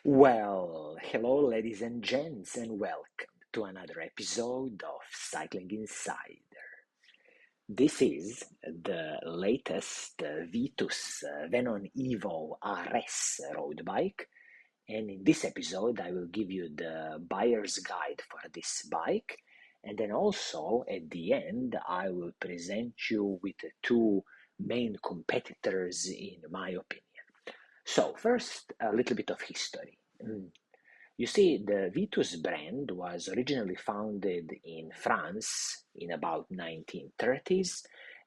Well, hello, ladies and gents, and welcome to another episode of Cycling Insider. This is the latest Vitus Venon Evo RS road bike, and in this episode, I will give you the buyer's guide for this bike, and then also at the end, I will present you with the two main competitors, in my opinion. So, first, a little bit of history. You see, the Vitus brand was originally founded in France in about 1930s,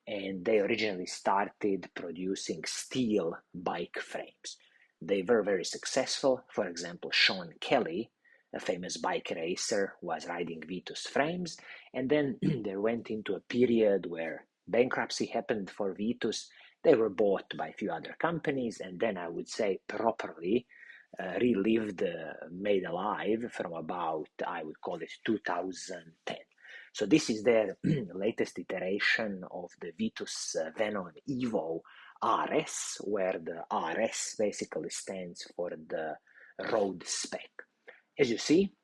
and they originally started producing steel bike frames. They were very successful. For example, Sean Kelly, a famous bike racer, was riding Vitus frames, and then they went into a period where bankruptcy happened for Vitus. They were bought by a few other companies, and then I would say properly relived, made alive from about, I would call it 2010. So this is their latest iteration of the Vitus Venon Evo RS, where the RS basically stands for the road spec. As you see,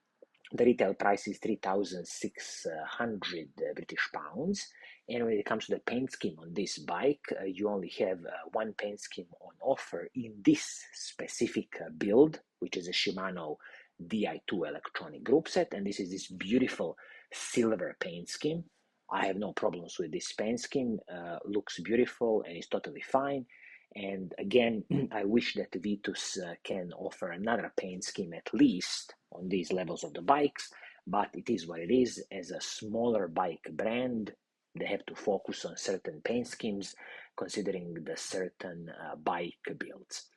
the retail price is 3,600 British pounds. And when it comes to the paint scheme on this bike, you only have one paint scheme on offer in this specific build, which is a Shimano Di2 electronic group set. And this is this beautiful silver paint scheme. I have no problems with this paint scheme. Looks beautiful and is totally fine. And again, I wish that Vitus can offer another paint scheme at least on these levels of the bikes, but it is what it is. As a smaller bike brand, they have to focus on certain paint schemes considering the certain bike builds.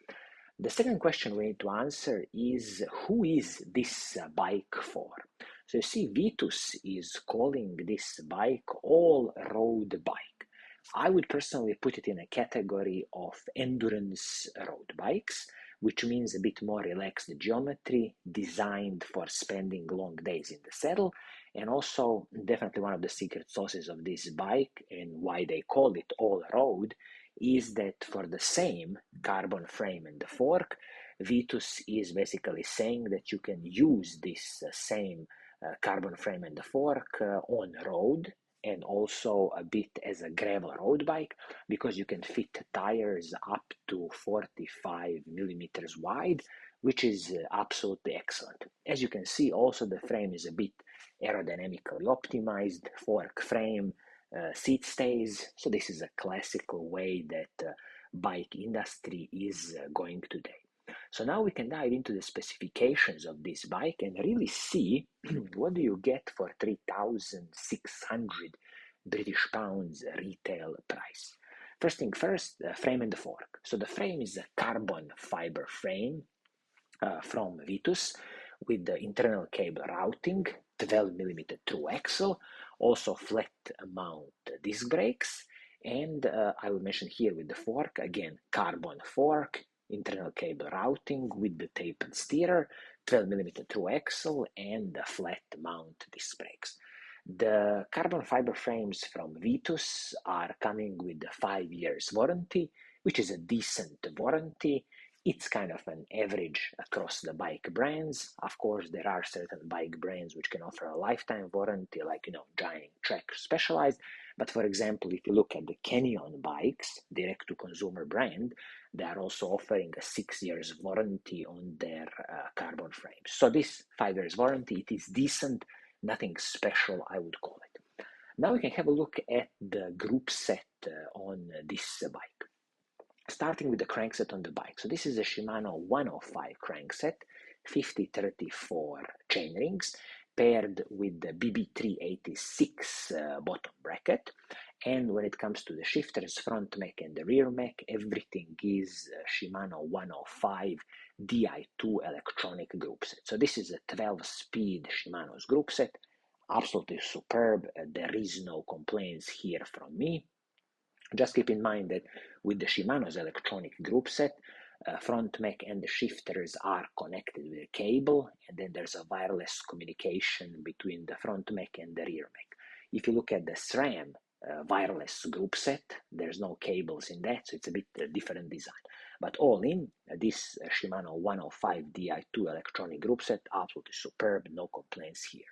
The second question we need to answer is, who is this bike for? So you see, Vitus is calling this bike all-road bike. I would personally put it in a category of endurance road bikes, which means a bit more relaxed geometry, designed for spending long days in the saddle, and also definitely one of the secret sauces of this bike and why they call it all-road is that for the same carbon frame and the fork, Vitus is basically saying that you can use this same carbon frame and the fork on road and also a bit as a gravel road bike, because you can fit tires up to 45 millimeters wide, which is absolutely excellent. As you can see, also the frame is a bit aerodynamically optimized, fork frame, seat stays. So this is a classical way that bike industry is going today. So now we can dive into the specifications of this bike and really see what do you get for 3,600 British pounds retail price. First thing first, frame and the fork. So the frame is a carbon fiber frame from Vitus with the internal cable routing, 12mm through axle, also flat mount disc brakes, and I will mention here with the fork, again, carbon fork, internal cable routing with the tapered steerer, 12mm through axle, and the flat mount disc brakes. The carbon fiber frames from Vitus are coming with a 5 years warranty, which is a decent warranty. It's kind of an average across the bike brands. Of course, there are certain bike brands which can offer a lifetime warranty, like, Giant, Trek, Specialized. But for example, if you look at the Canyon bikes, direct-to-consumer brand, they are also offering a 6 years warranty on their carbon frames. So this 5 years warranty, it is decent, nothing special, I would call it. Now we can have a look at the group set on this bike. Starting with the crankset on the bike. So this is a Shimano 105 crankset, 50-34 chainrings, paired with the BB386 bottom bracket. And when it comes to the shifters, front mech and the rear mech, everything is Shimano 105 Di2 electronic group set. So this is a 12-speed Shimano's group set, absolutely superb. There is no complaints here from me. Just keep in mind that with the Shimano's electronic group set, front mech and the shifters are connected with a cable, and then there's a wireless communication between the front mech and the rear mech. If you look at the SRAM wireless group set, there's no cables in that, so it's a bit different design. But all in, this Shimano 105 Di2 electronic group set, absolutely superb, no complaints here.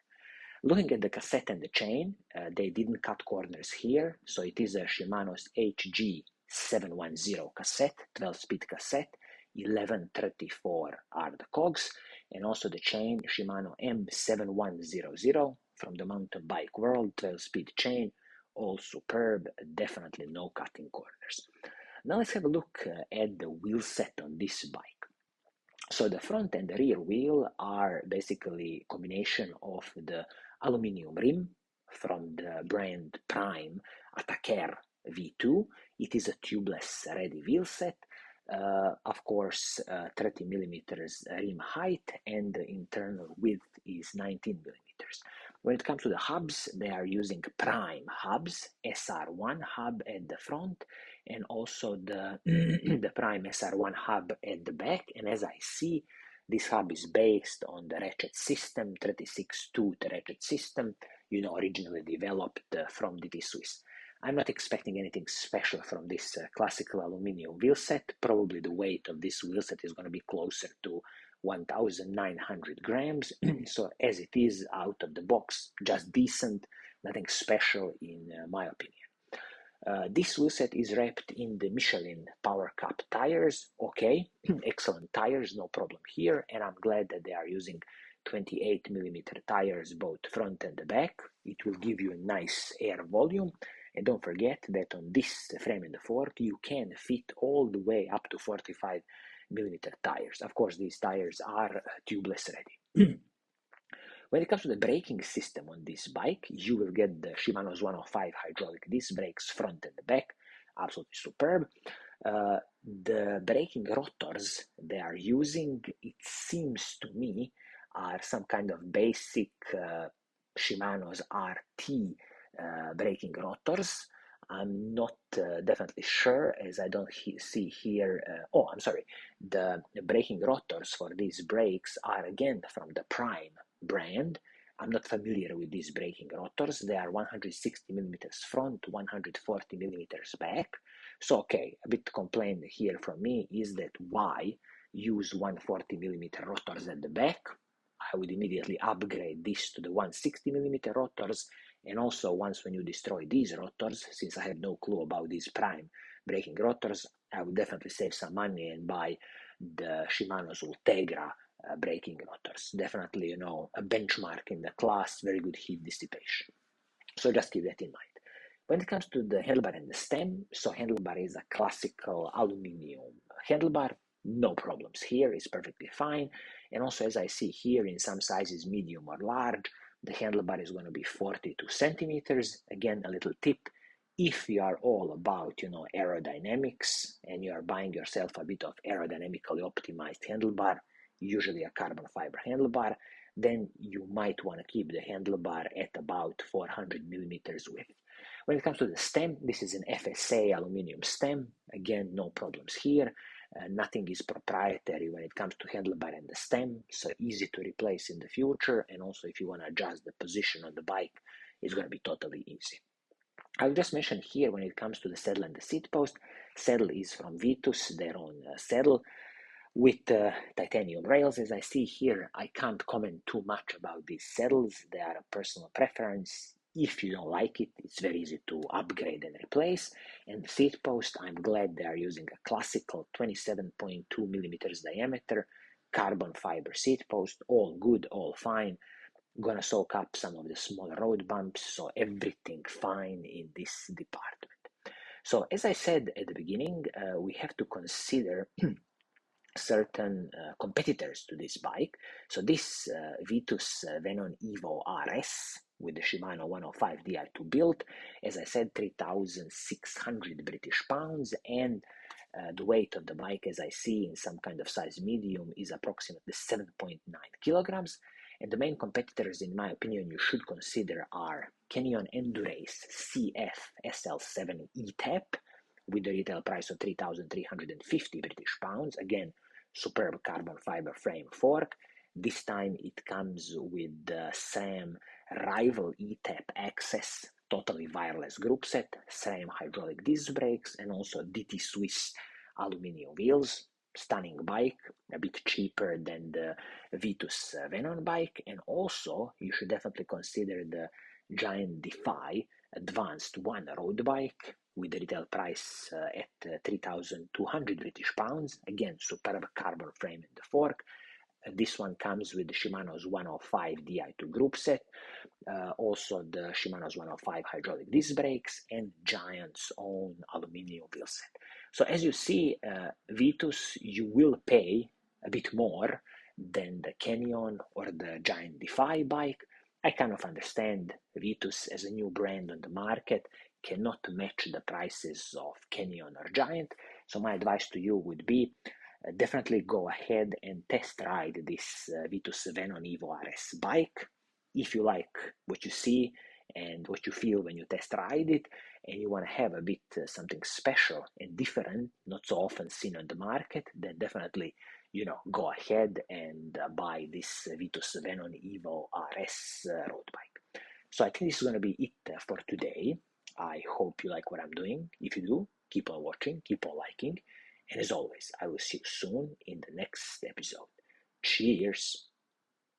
Looking at the cassette and the chain, they didn't cut corners here, so it is a Shimano's HG710 cassette, 12-speed cassette, 1134 are the cogs, and also the chain Shimano M7100 from the mountain bike world, 12-speed chain, all superb, definitely no cutting corners. Now let's have a look at the wheel set on this bike. So the front and the rear wheel are basically a combination of the aluminum rim from the brand Prime Attacker V2. It is a tubeless ready wheel set. Of course, 30 millimeters rim height, and the internal width is 19 millimeters. When it comes to the hubs, they are using Prime hubs, SR1 hub at the front, and also the, the Prime SR1 hub at the back. And as I see, this hub is based on the ratchet system, 36 tooth ratchet system, originally developed from Di2. I'm not expecting anything special from this classical aluminum wheel set. Probably the weight of this wheel set is going to be closer to 1,900 grams. So as it is out of the box, just decent, nothing special in my opinion. This wheel set is wrapped in the Michelin Power Cup tires. Okay, excellent tires, no problem here. And I'm glad that they are using 28 millimeter tires, both front and the back. It will give you a nice air volume. And don't forget that on this frame and the fork, you can fit all the way up to 45 millimeter tires. Of course, these tires are tubeless ready. When it comes to the braking system on this bike, you will get the Shimano's 105 hydraulic disc brakes front and the back, absolutely superb. The braking rotors they are using, it seems to me, are some kind of basic Shimano's RT braking rotors. I'm not definitely sure, as I don't see here. I'm sorry. The braking rotors for these brakes are again from the Prime brand. I'm not familiar with these braking rotors. They are 160 millimeters front, 140 millimeters back. So, okay, a bit complaint here from me is that why use 140 millimeter rotors at the back? I would immediately upgrade this to the 160 millimeter rotors. And also, once when you destroy these rotors, since I have no clue about these Prime braking rotors, I would definitely save some money and buy the Shimano's Ultegra braking rotors. Definitely, a benchmark in the class, very good heat dissipation. So just keep that in mind. When it comes to the handlebar and the stem, so handlebar is a classical aluminum handlebar, no problems here, it's perfectly fine. And also, as I see here, in some sizes, medium or large, the handlebar is going to be 42 centimeters. Again, a little tip, if you are all about, aerodynamics, and you are buying yourself a bit of aerodynamically optimized handlebar, usually a carbon fiber handlebar, then you might want to keep the handlebar at about 400 millimeters width. When it comes to the stem, this is an FSA aluminum stem. Again, no problems here. Nothing is proprietary when it comes to handlebar and the stem, so easy to replace in the future. And also, if you want to adjust the position on the bike, it's going to be totally easy. I'll just mention here when it comes to the saddle and the seat post, saddle is from Vitus, their own saddle with titanium rails. As I see here, I can't comment too much about these saddles. They are a personal preference. If you don't like it, it's very easy to upgrade and replace. And the seat post, I'm glad they are using a classical 27.2 millimeters diameter carbon fiber seat post. All good, all fine. Gonna soak up some of the smaller road bumps, so everything fine in this department. So as I said at the beginning, we have to consider certain competitors to this bike. So this VITUS Venon Evo RS with the Shimano 105 Di2 build, as I said, 3,600 British pounds, and the weight of the bike, as I see in some kind of size medium, is approximately 7.9 kilograms. And the main competitors, in my opinion, you should consider are Canyon Endurace CF SL7 ETAP with the retail price of 3,350 British pounds. Again, superb carbon fiber frame fork. This time it comes with the SRAM Rival ETAP Access totally wireless group set, SRAM hydraulic disc brakes, and also Di2 aluminum wheels. Stunning bike, a bit cheaper than the VITUS Venon bike, and also you should definitely consider the Giant Defy Advanced One road bike with a retail price at 3,200 British pounds. Again, superb carbon frame and fork. This one comes with Shimano's 105 Di2 Groupset, also the Shimano's 105 hydraulic disc brakes, and Giant's own aluminum wheel set. So as you see, Vitus, you will pay a bit more than the Canyon or the Giant Defy bike. I kind of understand Vitus as a new brand on the market cannot match the prices of Canyon or Giant. So my advice to you would be definitely go ahead and test ride this VITUS Venon Evo RS bike. If you like what you see and what you feel when you test ride it, and you want to have a bit something special and different, not so often seen on the market, then definitely, go ahead and buy this VITUS Venon Evo RS road bike. So I think this is going to be it for today. I hope you like what I'm doing. If you do, keep on watching, keep on liking. And as always, I will see you soon in the next episode. Cheers!